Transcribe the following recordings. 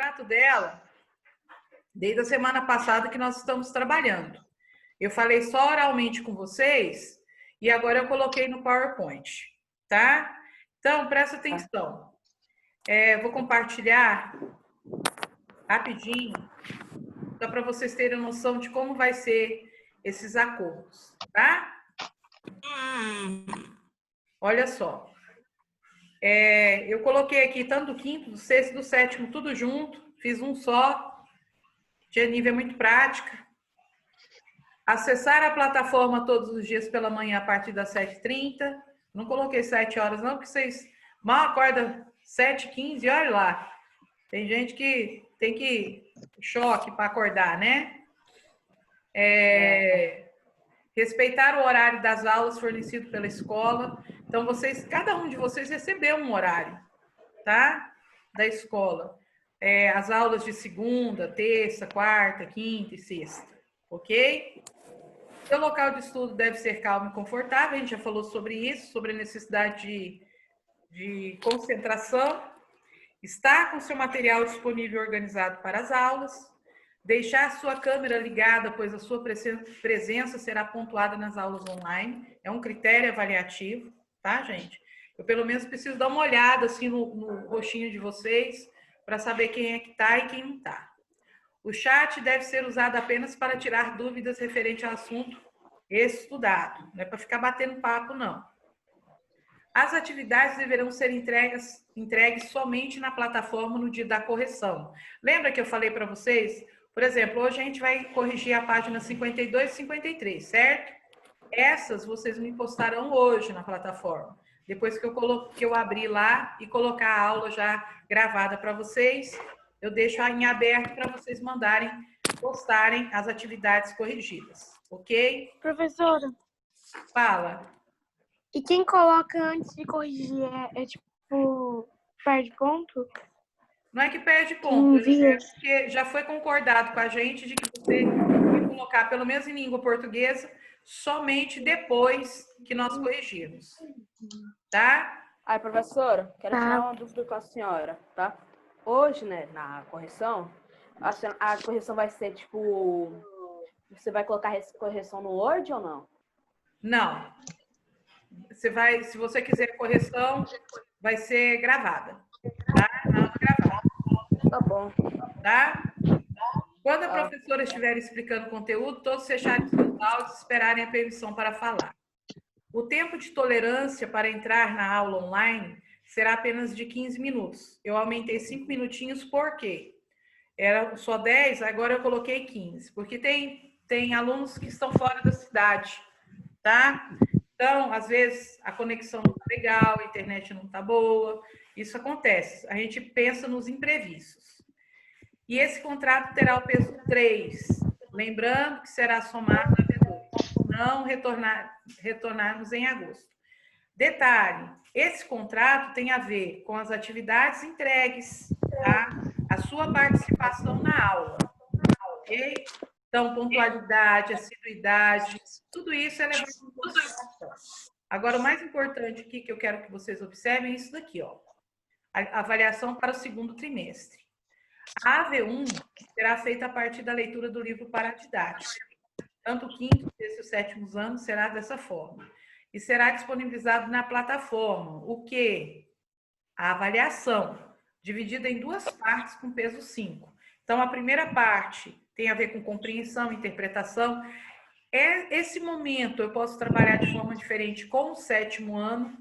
contrato dela, desde a semana passada que nós estamos trabalhando. Eu falei só oralmente com vocês e agora eu coloquei no PowerPoint, tá? Então, presta atenção. Vou compartilhar rapidinho, só para vocês terem noção de como vai ser esses acordos, tá? Olha só. Eu coloquei aqui tanto do quinto, do sexto e do sétimo, tudo junto. Fiz um só. De nível muito prática. Acessar a plataforma todos os dias pela manhã a partir das 7h30. Não coloquei 7 horas não, porque vocês mal acordam 7h15, olha lá. Tem gente que tem que choque para acordar, né? Respeitar o horário das aulas fornecido pela escola. Então, cada um de vocês recebeu um horário, tá? Da escola. As aulas de segunda, terça, quarta, quinta e sexta, ok? Seu local de estudo deve ser calmo e confortável, a gente já falou sobre isso, sobre a necessidade de concentração. Estar com seu material disponível e organizado para as aulas. Deixar sua câmera ligada, pois a sua presença será pontuada nas aulas online. É um critério avaliativo, tá, gente? Eu, pelo menos, preciso dar uma olhada assim no rostinho de vocês para saber quem é que está e quem não está. O chat deve ser usado apenas para tirar dúvidas referente ao assunto estudado. Não é para ficar batendo papo, não. As atividades deverão ser entregues somente na plataforma no dia da correção. Lembra que eu falei para vocês? Por exemplo, hoje a gente vai corrigir a página 52 e 53, certo? Essas vocês me postarão hoje na plataforma. Depois que eu abrir lá e colocar a aula já gravada para vocês, eu deixo em aberto para vocês postarem as atividades corrigidas, ok? Professora. Fala. E quem coloca antes de corrigir tipo, perde ponto? Não é que perde ponto, porque já foi concordado com a gente de que você vai colocar, pelo menos em língua portuguesa, somente depois que nós corrigirmos. Tá? Aí, professora, quero tirar uma dúvida com a senhora, tá? Hoje, né, na correção, a correção vai ser, tipo... Você vai colocar correção no Word ou não? Não. Se você quiser correção, vai ser gravada. Tá? Aula gravada. Tá bom. Tá? Quando a professora estiver explicando o conteúdo, todos fecharem seus áudios e esperarem a permissão para falar. O tempo de tolerância para entrar na aula online será apenas de 15 minutos. Eu aumentei 5 minutinhos, por quê? Era só 10, agora eu coloquei 15, porque tem alunos que estão fora da cidade, tá? Então, às vezes, a conexão não está legal, a internet não está boa, isso acontece. A gente pensa nos imprevistos. E esse contrato terá o peso 3, lembrando que será somado a V2, não retornarmos em agosto. Detalhe, esse contrato tem a ver com as atividades entregues, tá? A sua participação na aula, ok? Então, pontualidade, assiduidade, tudo isso é levado em consideração. Agora, o mais importante aqui que eu quero que vocês observem é isso daqui, ó. A avaliação para o segundo trimestre. A AV1 será feita a partir da leitura do livro para a didática. Tanto o quinto, sexto e o sétimo anos será dessa forma. E será disponibilizado na plataforma. O quê? A avaliação, dividida em duas partes com peso 5. Então, a primeira parte tem a ver com compreensão, interpretação. Esse momento eu posso trabalhar de forma diferente com o sétimo ano.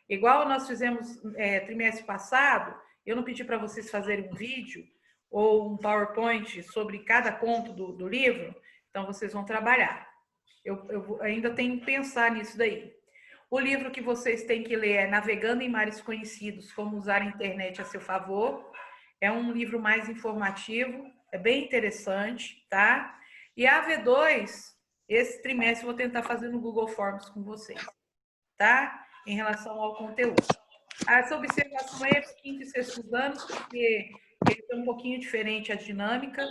Igual nós fizemos trimestre passado, eu não pedi para vocês fazerem um vídeo ou um PowerPoint sobre cada conto do livro, então vocês vão trabalhar. Eu ainda tenho que pensar nisso daí. O livro que vocês têm que ler é Navegando em Mares Conhecidos, Como Usar a Internet a Seu Favor. É um livro mais informativo, é bem interessante, tá? E a V2, esse trimestre eu vou tentar fazer no Google Forms com vocês, tá? Em relação ao conteúdo. Essa observação é para quinto e sexto anos, porque é um pouquinho diferente a dinâmica,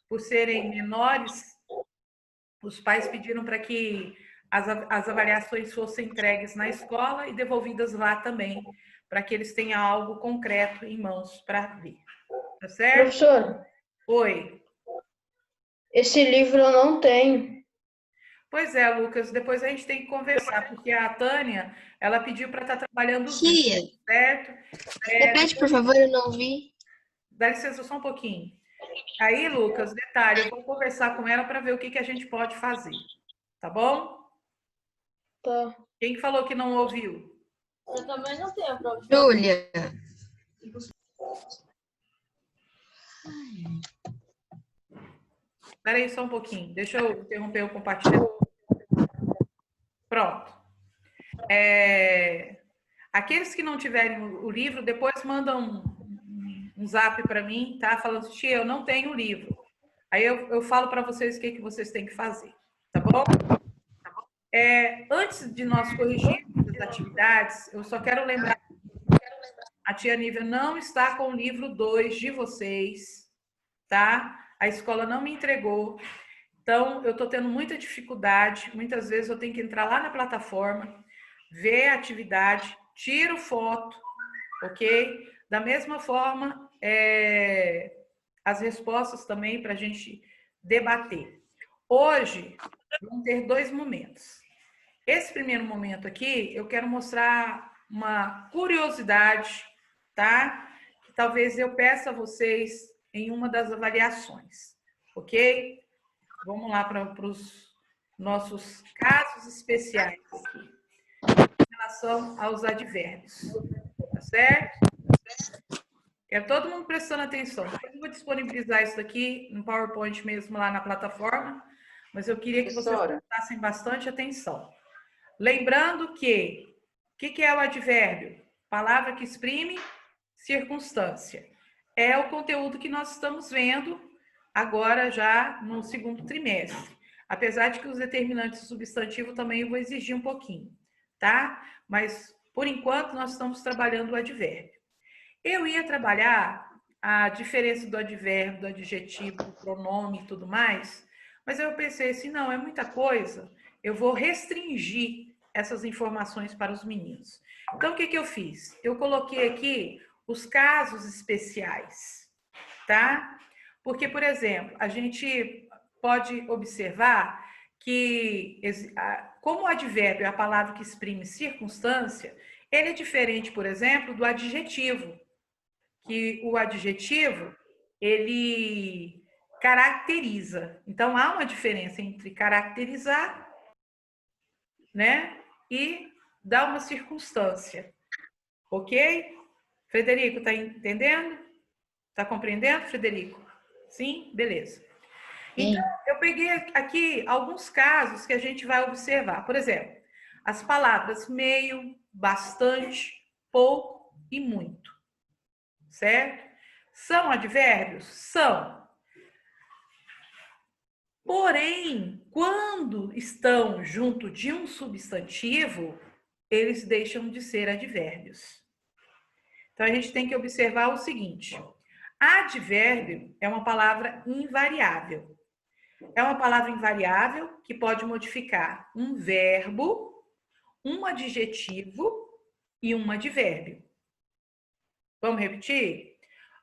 por serem menores, os pais pediram para que as avaliações fossem entregues na escola e devolvidas lá também, para que eles tenham algo concreto em mãos para ver. Tá certo? Professor, Oi. esse livro eu não tenho. Pois é, Lucas, depois a gente tem que conversar, porque a Tânia, ela pediu para estar trabalhando os Tia, vídeos, certo? repete, por favor, eu não vi. Dá licença só um pouquinho. Aí, Lucas, detalhe, eu vou conversar com ela para ver o que a gente pode fazer. Tá bom? Tá. Quem falou que não ouviu? Eu também não tenho, professor. Júlia, Espera aí só um pouquinho. Deixa eu interromper o compartilhamento. Pronto. Aqueles que não tiverem o livro, depois mandam um zap para mim, tá? Falando, tia, eu não tenho o livro. Aí eu falo para vocês o que vocês têm que fazer, tá bom? Antes de nós corrigirmos as atividades, eu só quero lembrar, a tia Nívia não está com o livro 2 de vocês, tá? A escola não me entregou. Então, eu estou tendo muita dificuldade. Muitas vezes eu tenho que entrar lá na plataforma, ver a atividade, tiro foto, ok? Da mesma forma, as respostas também para a gente debater. Hoje, vamos ter 2 momentos. Esse primeiro momento aqui, eu quero mostrar uma curiosidade, tá? Que talvez eu peça a vocês em uma das avaliações, ok? Vamos lá para os nossos casos especiais aqui, em relação aos advérbios, tá certo? Quero todo mundo prestando atenção. Eu vou disponibilizar isso aqui no PowerPoint mesmo lá na plataforma, mas eu queria que vocês prestassem bastante atenção. Lembrando que o que é o advérbio? Palavra que exprime circunstância. É o conteúdo que nós estamos vendo agora já no segundo trimestre. Apesar de que os determinantes do substantivo também eu vou exigir um pouquinho, tá? Mas, por enquanto, nós estamos trabalhando o advérbio. Eu ia trabalhar a diferença do advérbio, do adjetivo, do pronome e tudo mais, mas eu pensei assim, não, é muita coisa, eu vou restringir essas informações para os meninos. Então, o que eu fiz? Eu coloquei aqui os casos especiais, tá? Porque, por exemplo, a gente pode observar que, como o advérbio é a palavra que exprime circunstância, ele é diferente, por exemplo, do adjetivo, que o adjetivo, ele caracteriza. Então, há uma diferença entre caracterizar, né, e dar uma circunstância. Ok? Frederico, tá entendendo? Tá compreendendo, Frederico? Sim? Beleza. Então, eu peguei aqui alguns casos que a gente vai observar. Por exemplo, as palavras meio, bastante, pouco e muito. Certo? São advérbios? São. Porém, quando estão junto de um substantivo, eles deixam de ser advérbios. Então, a gente tem que observar o seguinte: advérbio é uma palavra invariável. É uma palavra invariável que pode modificar um verbo, um adjetivo e um advérbio. Vamos repetir?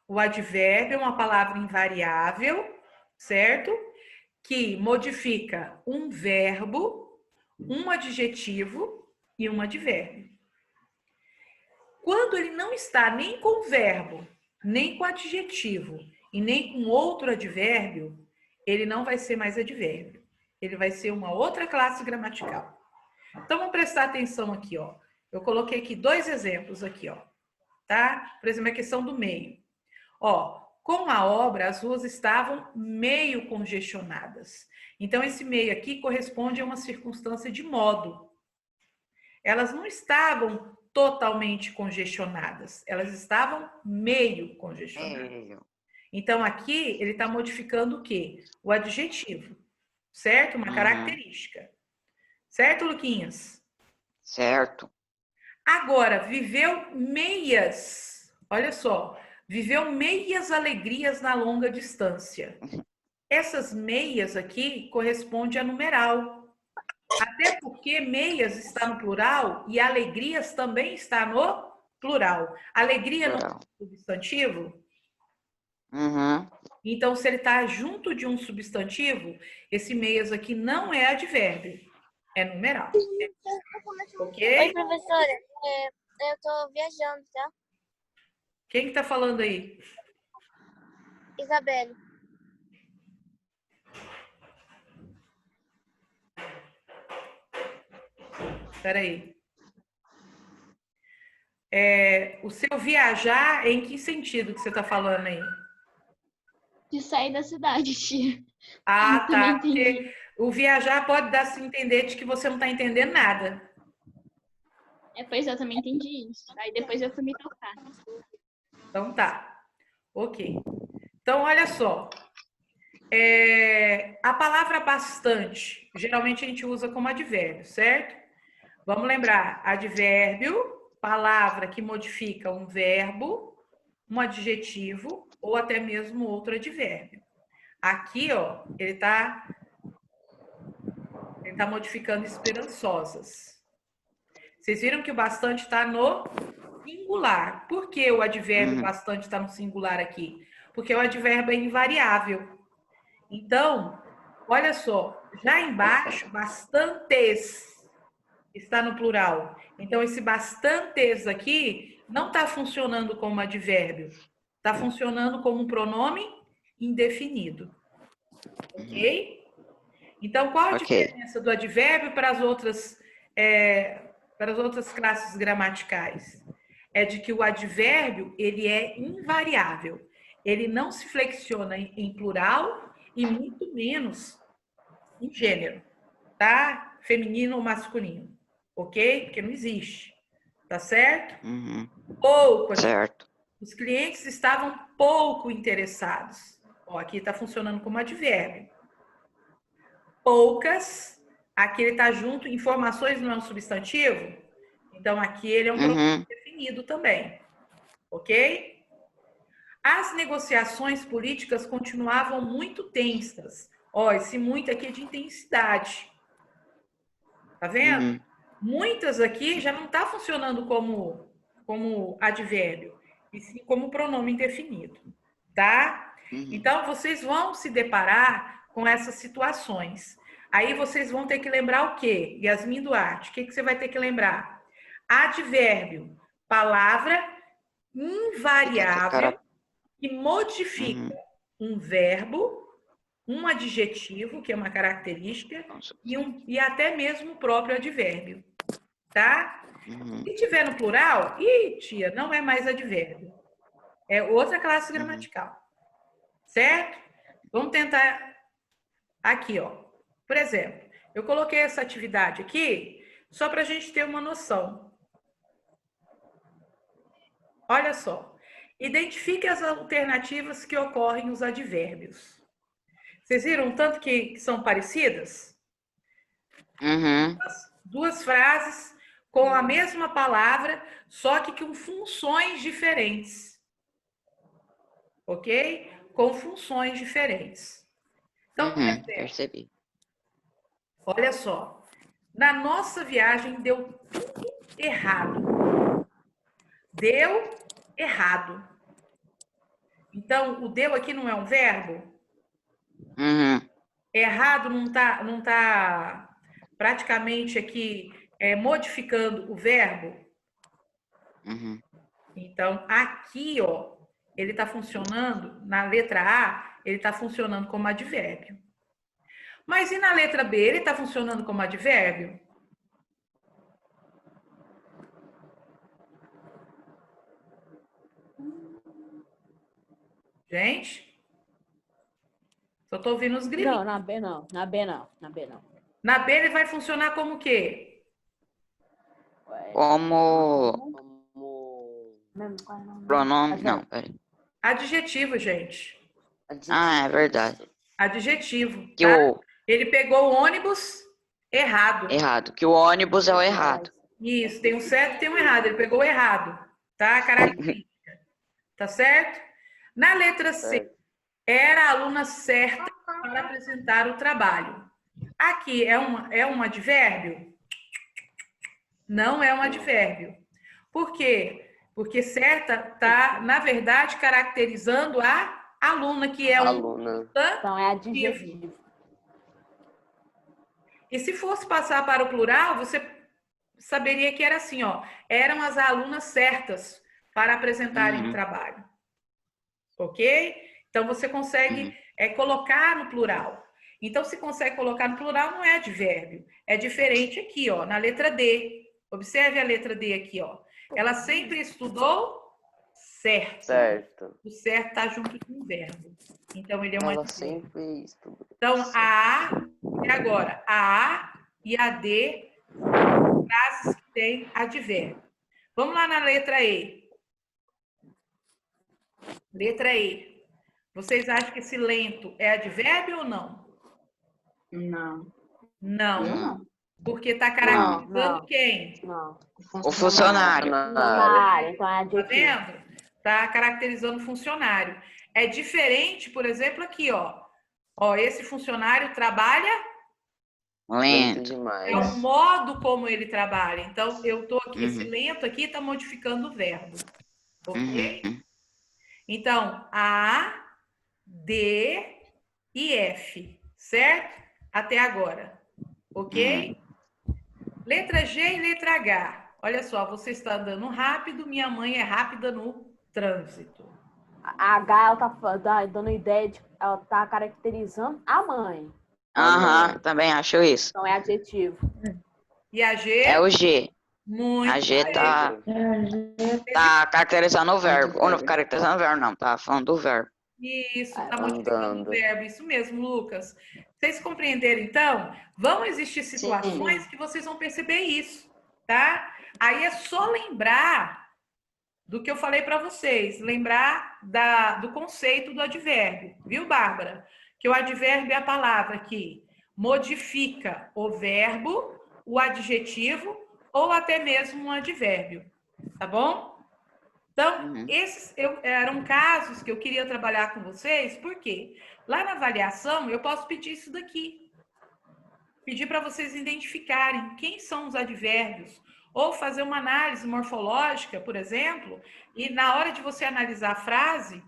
O advérbio é uma palavra invariável, certo? Que modifica um verbo, um adjetivo e um advérbio. Quando ele não está nem com verbo, nem com adjetivo e nem com outro advérbio, ele não vai ser mais advérbio. Ele vai ser uma outra classe gramatical. Então, vamos prestar atenção aqui, ó. Eu coloquei aqui 2 exemplos aqui, ó. Tá? Por exemplo, a questão do meio. Ó, com a obra, as ruas estavam meio congestionadas. Então, esse meio aqui corresponde a uma circunstância de modo. Elas não estavam totalmente congestionadas, elas estavam meio congestionadas. Então, aqui, ele está modificando o quê? O adjetivo, certo? Uma característica. Certo, Luquinhas? Certo. Agora, viveu meias, olha só, viveu meias alegrias na longa distância. Essas meias aqui correspondem a numeral. Até porque meias está no plural e alegrias também está no plural. Alegria não é substantivo? Uhum. Então, se ele está junto de um substantivo, esse meias aqui não é advérbio, é numeral. Ok? Oi, professora. Eu tô viajando, tá? Quem que tá falando aí? Isabelle. Espera aí. O seu viajar, em que sentido que você está falando aí? De sair da cidade, tia. Ah, Eu também tá. Porque entendi. o viajar pode dar se entender de que você não está entendendo nada. Pois eu também entendi isso. Aí depois eu fui me tocar. Então tá. Ok. Então, olha só. A palavra bastante, geralmente a gente usa como advérbio, certo? Vamos lembrar, advérbio, palavra que modifica um verbo, um adjetivo ou até mesmo outro advérbio. Aqui, ó, ele tá modificando esperançosas. Vocês viram que o bastante está no singular. Por que o advérbio bastante está no singular aqui? Porque o advérbio é invariável. Então, olha só, já embaixo, bastantes está no plural. Então, esse bastantes aqui não está funcionando como advérbio, está funcionando como um pronome indefinido. Ok? Então, qual a diferença do advérbio para as outras classes gramaticais? É de que o advérbio ele é invariável. Ele não se flexiona em plural e muito menos em gênero, tá? Feminino ou masculino, ok? Porque não existe, tá certo? Pouco. Certo. Os clientes estavam pouco interessados. Ó, aqui está funcionando como advérbio. Poucas, aqui ele está junto, informações não é um substantivo, então aqui ele é um pronome definido também, ok? As negociações políticas continuavam muito tensas. Ó, esse muito aqui é de intensidade. Tá vendo? Muitas aqui já não está funcionando como advérbio, e sim como pronome indefinido, tá? Então, vocês vão se deparar com essas situações. Aí vocês vão ter que lembrar o quê? Yasmin Duarte, o que você vai ter que lembrar? Advérbio, palavra invariável que modifica um verbo, um adjetivo, que é uma característica, e até mesmo o próprio advérbio, tá? Se tiver no plural, tia, não é mais advérbio. É outra classe gramatical. Certo? Vamos tentar aqui, ó. Por exemplo, eu coloquei essa atividade aqui só para a gente ter uma noção. Olha só. Identifique as alternativas que ocorrem nos advérbios. Vocês viram tanto que são parecidas? Duas frases com a mesma palavra, só que com funções diferentes. Ok? Com funções diferentes. Então, por exemplo, percebi. olha só. Na nossa viagem deu tudo errado. Deu errado. Então, o deu aqui não é um verbo? Errado não tá praticamente aqui modificando o verbo? Então, aqui, ó, ele está funcionando, na letra A, ele está funcionando como advérbio. Mas e na letra B, ele está funcionando como advérbio? Gente? Só estou ouvindo os grilinhos. Não, na B não. Na B não. Na B não. Na B ele vai funcionar como o quê? Como pronome, não, peraí. Adjetivo, gente. Ah, é verdade. Adjetivo. Que Tá? o Ele pegou o ônibus errado. errado, que o ônibus é o errado. Isso, tem um certo e tem um errado. Ele pegou o errado. Tá? Característica. Tá certo? Na letra C, era a aluna certa para apresentar o trabalho. Aqui é um advérbio? Não é um advérbio. Por quê? Porque certa está, na verdade, caracterizando a Aluna, que é um Aluna. Então é adjetivo. E se fosse passar para o plural, você saberia que era assim, ó. Eram as alunas certas para apresentarem o trabalho. Ok? Então, você consegue colocar no plural. Então, se consegue colocar no plural, não é advérbio. É diferente aqui, ó, na letra D. Observe a letra D aqui, ó. Ela sempre estudou certo. Certo. O certo está junto com o verbo. Então, ele é um Ela advérbio. sempre estudou. Então, a A, e agora, a A e a D, frases que têm advérbio. Vamos lá na letra E. Letra E. Vocês acham que esse lento é advérbio ou não? Não. Não. Não. Porque está caracterizando Não. quem? Não. O funcionário. Funcionário, então é Tá adjetivo. vendo? Está caracterizando funcionário. É diferente, por exemplo, aqui, ó. Ó, esse funcionário trabalha, Lento Lento. demais. é o modo como ele trabalha. Então, eu tô aqui, esse Uhum. lento aqui está modificando o verbo. Ok? Uhum. Então, A, D e F, certo? Até agora. Ok? Letra G e letra H. Olha só, você está andando rápido, minha mãe é rápida no trânsito. A H, ela tá dando ideia de... Ela tá caracterizando a mãe. Aham, também acho isso. Então é adjetivo. E a G? É o G. Muito A G bem. tá caracterizando o verbo. Ou não caracterizando o verbo, não. Tá falando do verbo. Isso, está modificando o Andando. verbo. Isso mesmo, Lucas. Vocês compreenderam, então? Vão existir situações que vocês vão perceber isso, tá? Aí é só lembrar do que eu falei para vocês. Lembrar do conceito do advérbio. Viu, Bárbara? Que o advérbio é a palavra que modifica o verbo, o adjetivo ou até mesmo um advérbio. Tá bom? Então, esses eram casos que eu queria trabalhar com vocês, porque lá na avaliação eu posso pedir isso daqui. Pedir para vocês identificarem quem são os advérbios, ou fazer uma análise morfológica, por exemplo, e na hora de você analisar a frase,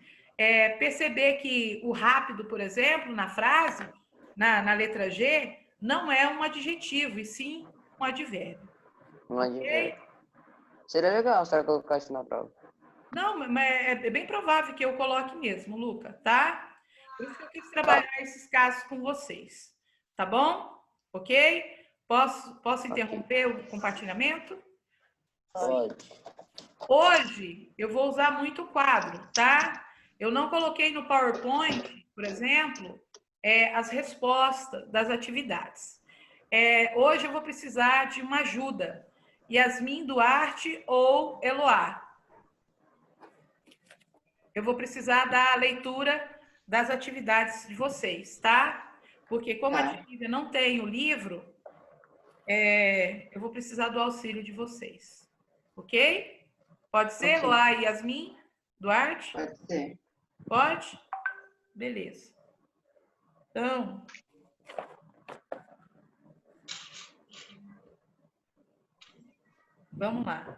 perceber que o rápido, por exemplo, na frase, na letra G, não é um adjetivo, e sim um advérbio. Um advérbio. Seria legal se ela colocar isso na prova. Não, mas é bem provável que eu coloque mesmo, Luca, tá? Por isso que eu quis trabalhar esses casos com vocês. Tá bom? Ok? Posso interromper o compartilhamento? Pode. Hoje, eu vou usar muito o quadro, tá? Eu não coloquei no PowerPoint, por exemplo, as respostas das atividades. Hoje eu vou precisar de uma ajuda. Yasmin Duarte ou Eloá. Eu vou precisar da leitura das atividades de vocês, tá? Porque como a Divívia não tem o livro, eu vou precisar do auxílio de vocês. Ok? Pode ser, Eloá e Yasmin Duarte? Pode ser. Pode? Beleza. Então... Vamos lá.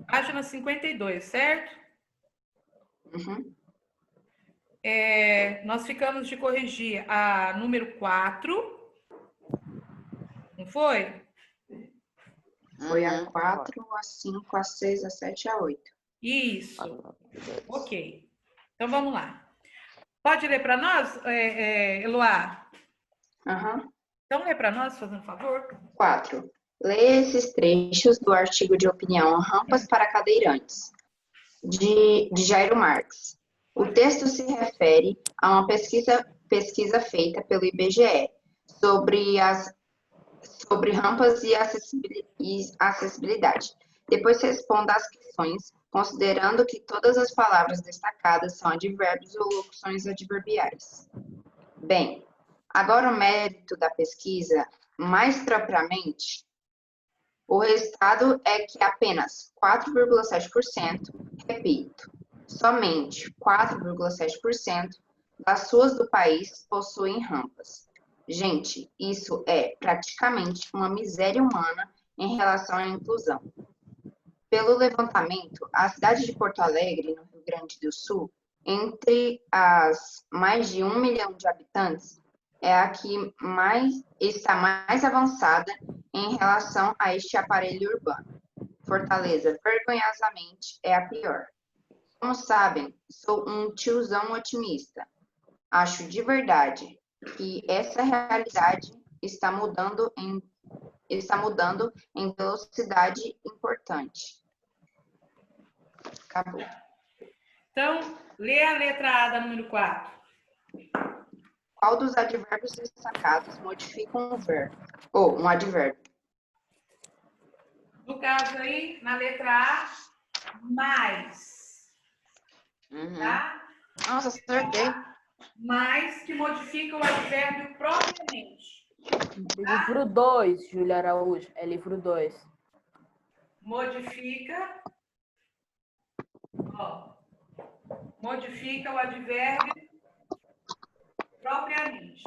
Página 52, certo? Uhum. Nós ficamos de corrigir a número 4. Não foi? Foi a 4, a 5, a 6, a 7 e a 8. Isso. Ok. Então, vamos lá. Pode ler para nós, Eloá? Aham. Então, lê para nós, fazendo um favor. 4. Leia esses trechos do artigo de opinião Rampas para Cadeirantes, de Jairo Marques. O texto se refere a uma pesquisa feita pelo IBGE sobre rampas e acessibilidade. Depois responda às questões, considerando que todas as palavras destacadas são advérbios ou locuções adverbiais. Bem, agora o mérito da pesquisa, mais propriamente, o resultado é que apenas 4,7%, repito, somente 4,7% das ruas do país possuem rampas. Gente, isso é praticamente uma miséria humana em relação à inclusão. Pelo levantamento, a cidade de Porto Alegre, no Rio Grande do Sul, entre as mais de 1 milhão de habitantes, é a que está mais avançada em relação a este aparelho urbano. Fortaleza, vergonhosamente, é a pior. Como sabem, sou um tiozão otimista. Acho de verdade que essa realidade está mudando em velocidade importante. Acabou. Então, lê a letra A da número 4. Qual dos advérbios destacados modifica um verbo? Ou um advérbio? No caso aí, na letra A, mais. Tá? Nossa, acertei. Mais que modifica o advérbio propriamente. Livro 2, Júlia Araújo. É livro 2. Modifica. Ó, modifica o advérbio propriamente.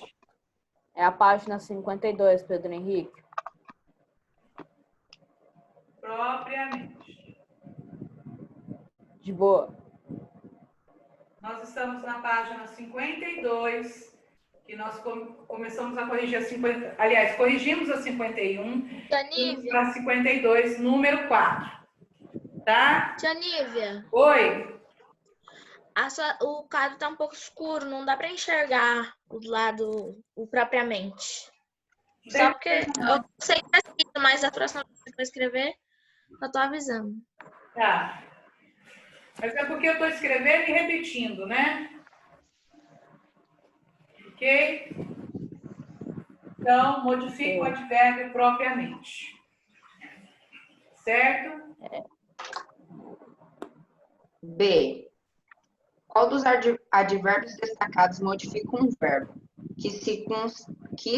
É a página 52, Pedro Henrique. Propriamente. De boa. Nós estamos na página 52, que nós começamos a corrigir a 50. Aliás, corrigimos a 51. Tia Nívia. Para 52, número 4. Tá? Tia Nívia, Oi. o quadro tá um pouco escuro, não dá para enxergar o lado, o propriamente. Só porque eu sei que tá escrito, mas a próxima vez que eu vou escrever, eu tô avisando. Tá. Mas é porque eu estou escrevendo e repetindo, né? Ok? Então, modifica o advérbio propriamente. Certo? B. Qual dos advérbios destacados modifica um verbo? Que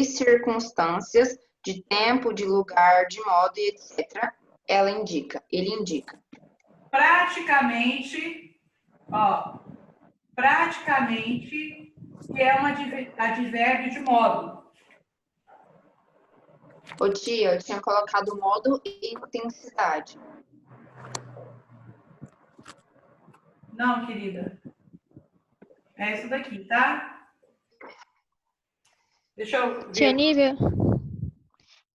circunstâncias de tempo, de lugar, de modo e etc. Ele indica. Praticamente, que é um advérbio de modo. Ô tia, eu tinha colocado modo e intensidade. Não, querida. É isso daqui, tá? Deixa eu ver. Tia Nívia,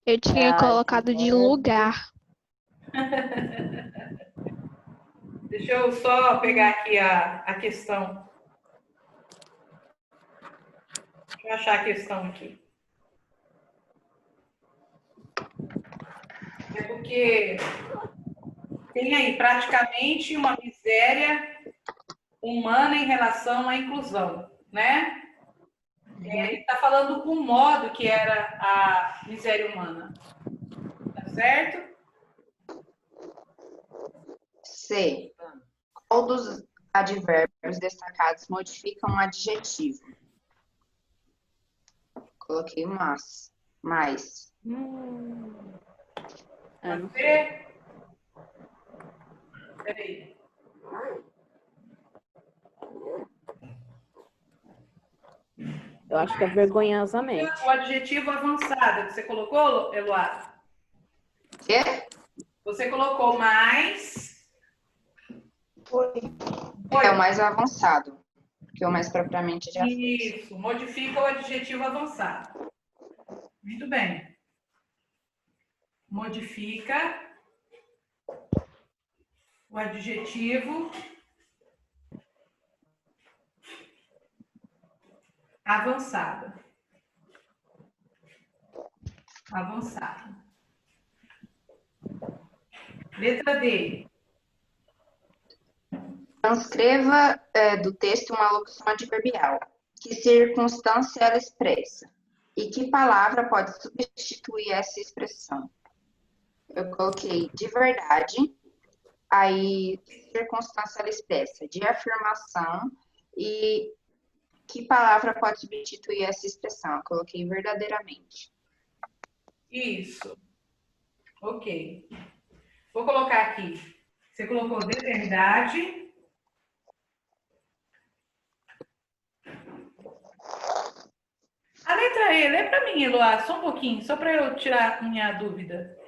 eu tinha colocado de lugar. Deixa eu só pegar aqui a questão. Deixa eu achar a questão aqui. É porque tem aí praticamente uma miséria humana em relação à inclusão, né? Ele está falando o modo que era a miséria humana. Tá certo? C. Qual dos advérbios destacados modifica um adjetivo? Coloquei mais. Pode ser? Peraí. Eu acho que é vergonhosamente. O adjetivo avançado que você colocou, Eloá? Quê? Você colocou mais. É o mais avançado, porque o mais propriamente já foi. Isso, modifica o adjetivo avançado. Muito bem. Modifica o adjetivo avançado. Avançado. Letra D. Transcreva do texto uma locução adverbial. Que circunstância ela expressa? E que palavra pode substituir essa expressão? Eu coloquei de verdade, aí que circunstância ela expressa? De afirmação, e que palavra pode substituir essa expressão? Eu coloquei verdadeiramente. Isso. Ok. Vou colocar aqui. Você colocou de verdade. A letra E, lê para mim, Eloá, só um pouquinho, só para eu tirar minha dúvida.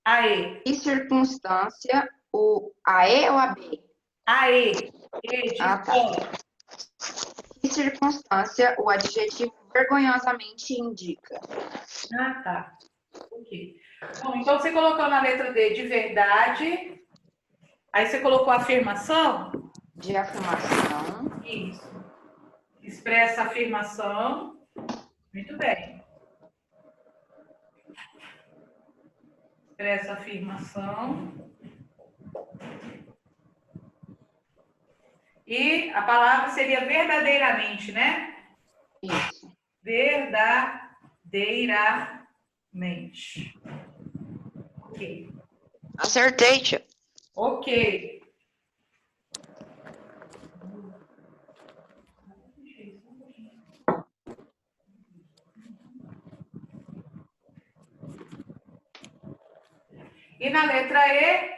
AE. Que circunstância o AE ou AB? AE. E de Ah, tá. escola. Que circunstância o adjetivo vergonhosamente indica? Ah, tá. Ok. Bom, então você colocou na letra D de verdade. Aí você colocou afirmação? De afirmação. Isso. Expressa afirmação. Muito bem. Expressa afirmação. E a palavra seria verdadeiramente, né? Isso. Verdadeiramente. Ok. Acertei, tia. Ok. E na letra E,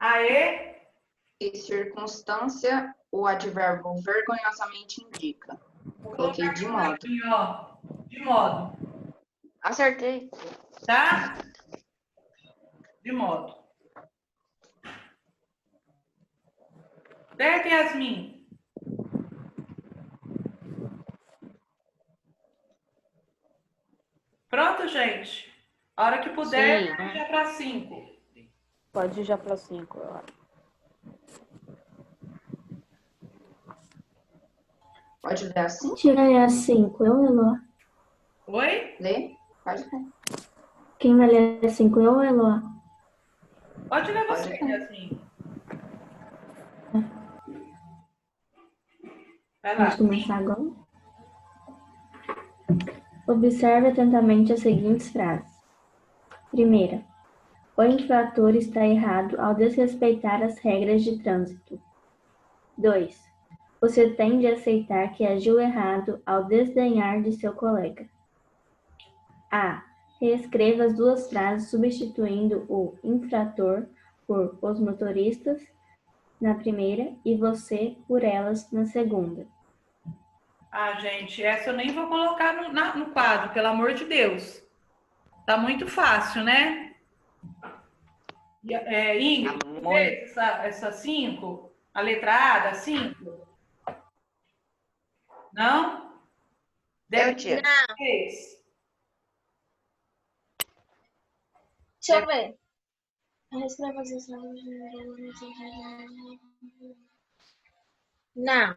AE, Que circunstância o advérbio vergonhosamente indica? vou Coloquei colocar de aqui modo. embaixo, ó. De modo, Acertei. tá? De modo. Certo, Yasmin? Pronto, gente? A hora que puder, Sim. vamos já para 5. Pode ir já para 5, eu acho. Pode ler assim? Tira aí as 5, eu ou Eloá? Oi? Lê? Pode ler. Quem vai ler as 5, eu ou Eloá? Pode ler Pode você, ler. Yasmin. Vai Pode lá. começar agora? Observe atentamente as seguintes frases. Primeira, o infrator está errado ao desrespeitar as regras de trânsito. 2. Você tende a aceitar que agiu errado ao desdenhar de seu colega. A. Reescreva as duas frases substituindo o infrator por os motoristas na primeira e você por elas na segunda. Ah, gente, essa eu nem vou colocar no quadro, pelo amor de Deus. Tá muito fácil, né? Ingrid, Tá você muito. fez essa 5? A letra A da 5? Não? Eu, tia. Não, Fez. deixa eu ver. Não.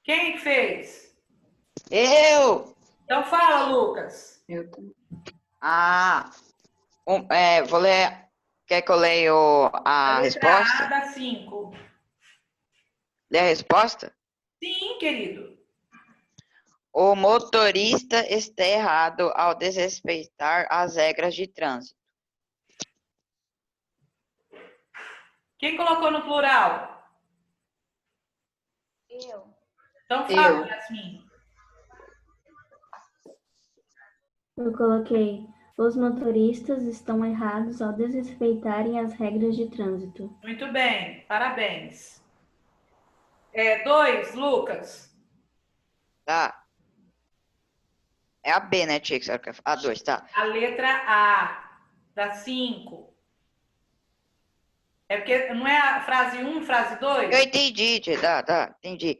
Quem que fez? Eu! Então fala, Lucas. Eu também. Ah, vou ler. Quer que eu leia a A letra A resposta? da 5. Lê a resposta? Sim, querido. O motorista está errado ao desrespeitar as regras de trânsito. Quem colocou no plural? Eu. Então fala, Eu. Yasmin. Eu coloquei: os motoristas estão errados ao desrespeitarem as regras de trânsito. Muito bem, parabéns. 2, Lucas. Tá? É a B, né, tia? Que você quer falar? A 2, tá? A letra A da 5. É porque não é a frase 1, frase 2? Eu entendi, tia. Tá, entendi.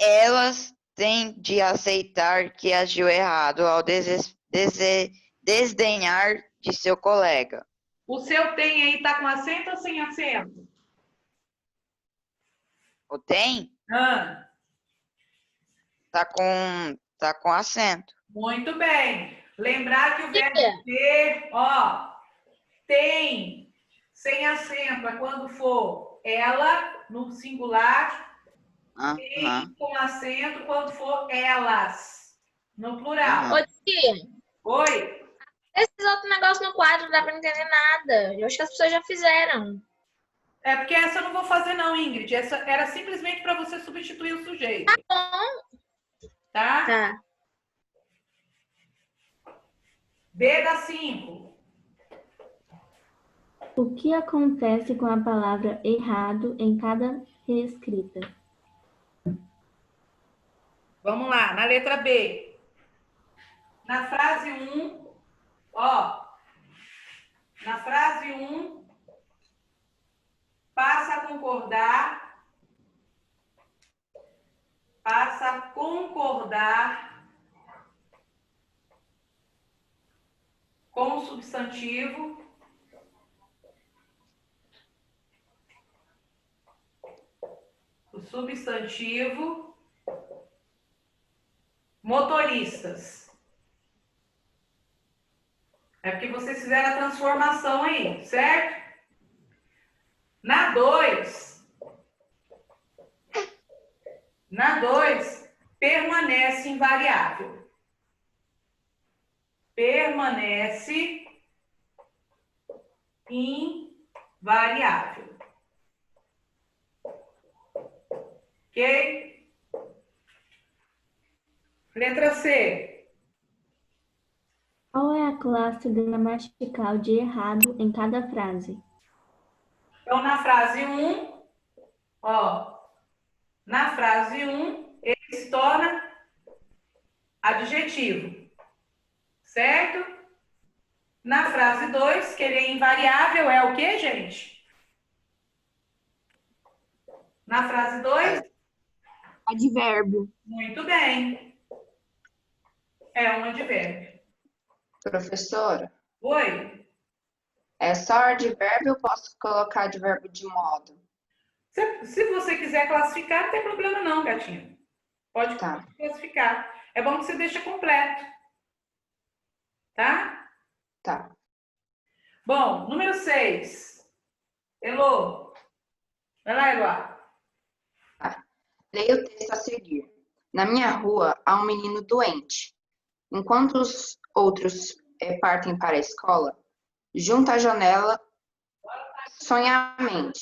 Elas têm de aceitar que agiu errado ao desdenhar de seu colega. O seu tem aí, tá com acento ou sem acento? O tem? Ah, Tá com acento. muito bem. Lembrar que o verbo ter, ó, tem, sem acento, é quando for ela, no singular, tem Aham. com acento quando for elas, no plural. Ô, tia, Oi? esses outros negócios no quadro não dá pra entender nada. Eu acho que as pessoas já fizeram. É porque essa eu não vou fazer não, Ingrid. Essa era simplesmente para você substituir o sujeito. Tá? Tá. B da 5. O que acontece com a palavra errado em cada reescrita? Vamos lá, na letra B. Na frase 1, ó, Na frase 1, passa a concordar com o substantivo motoristas. É porque vocês fizeram a transformação aí, certo? Na 2, permanece invariável. Permanece invariável. Ok? Letra C. Qual é a classe gramatical de errado em cada frase? Então, na frase 1, ele se torna adjetivo, certo? Na frase 2, que ele é invariável, é o quê, gente? Na frase 2? Advérbio. Muito bem. É um advérbio. Professora, Oi? é só advérbio ou posso colocar advérbio de modo? Se você quiser classificar, não tem problema não, gatinho. Pode classificar. É bom que você deixe completo. Tá? Tá. Bom, número 6. Elô. Vai lá, Eloá. Leia o texto a seguir. Na minha rua há um menino doente. Enquanto os outros partem para a escola, junto à janela, sonhamente,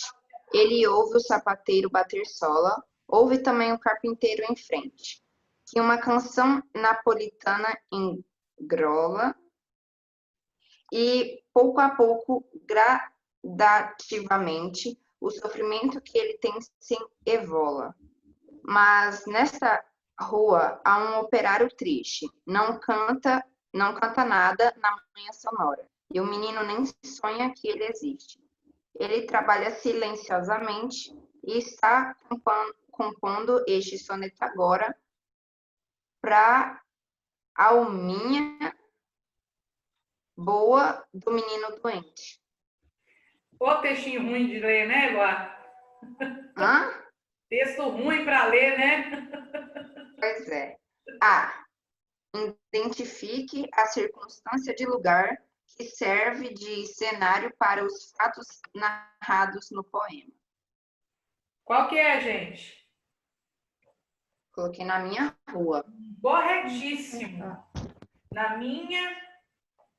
ele ouve o sapateiro bater sola, ouve também o carpinteiro em frente, que uma canção napolitana engrola e, pouco a pouco, gradativamente, o sofrimento que ele tem se evola. Mas nesta rua há um operário triste, não canta nada na manhã sonora, e o menino nem sonha que ele existe. Ele trabalha silenciosamente e está compondo este soneto agora para a alminha boa do menino doente. Ô, textinho ruim de ler, né, Eloá? Hã? Texto ruim para ler, né? Pois é. A. Identifique a circunstância de lugar que serve de cenário para os fatos narrados no poema. Qual que é, gente? Coloquei na minha rua. Corretíssimo. Na minha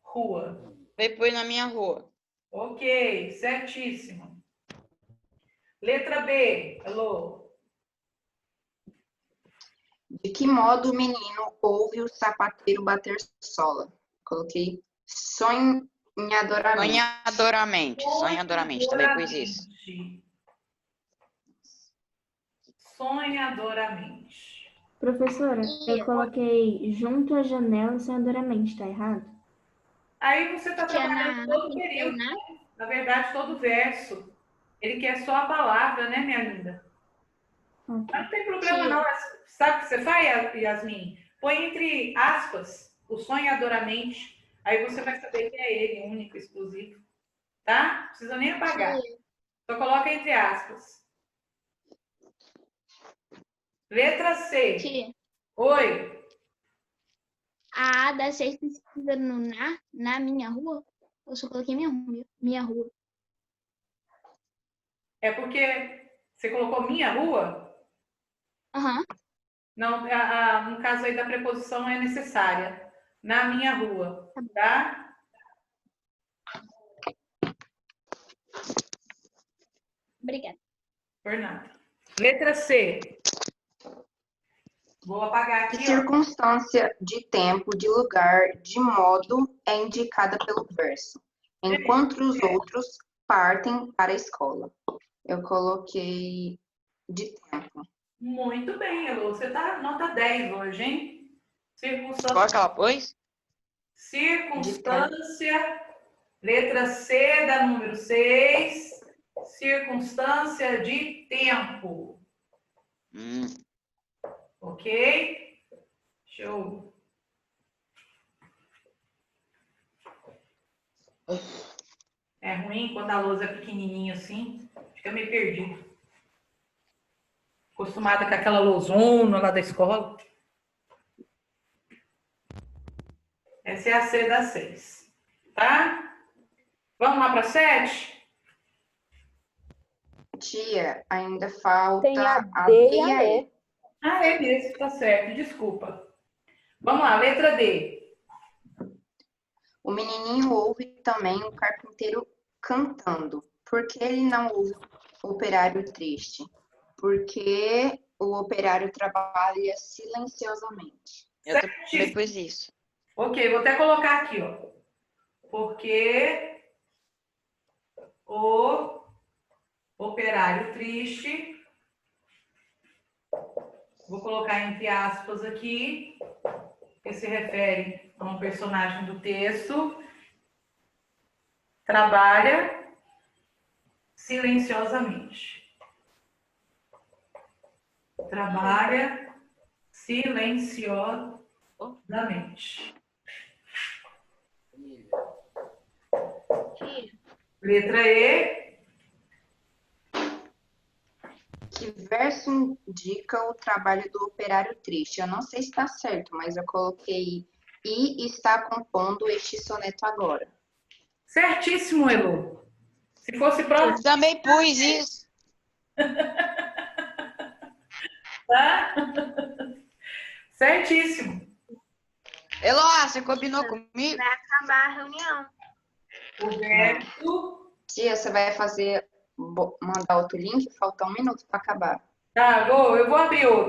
rua. Vai pôr na minha rua. Ok, certíssimo. Letra B, Elô. De que modo o menino ouve o sapateiro bater sola? Coloquei sonhadoramente. Sonhadoramente, também pus isso. Sonhadoramente. Professora, eu coloquei junto à janela sonhadoramente, tá errado? Aí você está trabalhando todo o período, né? Na verdade, todo o verso. Ele quer só a palavra, né, minha linda? Okay. Mas não tem problema não. Sabe o que você faz, Yasmin? Põe entre aspas o sonhadoramente. Aí você vai saber que é ele, único, exclusivo. Tá? Não precisa nem apagar. Só coloca entre aspas. Letra C. Tia. Oi. A A da sexta escrita no na minha rua? Eu só coloquei minha rua. É porque você colocou minha rua? Aham. Não, no caso aí da preposição é necessária. Na minha rua, tá? Obrigada. Por nada. Letra C. Vou apagar aqui, Que circunstância de tempo, de lugar, de modo é indicada pelo verso, enquanto os outros partem para a escola. Eu coloquei de tempo. Muito bem, Elô. Você tá nota 10 hoje, hein? Qual que ela pôs? Circunstância Letra C da número 6, circunstância de tempo. Ok? Show. É ruim quando a lousa é pequenininha assim, fica meio perdido. Acostumada com aquela louzona lá da escola. Essa é a C da 6. Tá? Vamos lá para 7? Tia, ainda falta Tem a a D D e a E. Ah, é mesmo, tá certo. Desculpa. Vamos lá, letra D. O menininho ouve também o carpinteiro cantando. Por que ele não ouve o operário triste? Porque o operário trabalha silenciosamente. Eu também pus isso. Ok, vou até colocar aqui, ó. Porque o operário triste, vou colocar entre aspas aqui, que se refere a um personagem do texto, trabalha silenciosamente. Trabalha silenciosamente. Letra E. Que verso indica o trabalho do operário triste? Eu não sei se está certo, mas eu coloquei e está compondo este soneto agora. Certíssimo, Elo. Se fosse próximo, Eu também pus isso. tá? Certíssimo. Eloá, você combinou comigo? Vai acabar a reunião. O verso. Tia, você vai mandar outro link? Falta 1 minuto para acabar. Tá, eu vou abrir outro.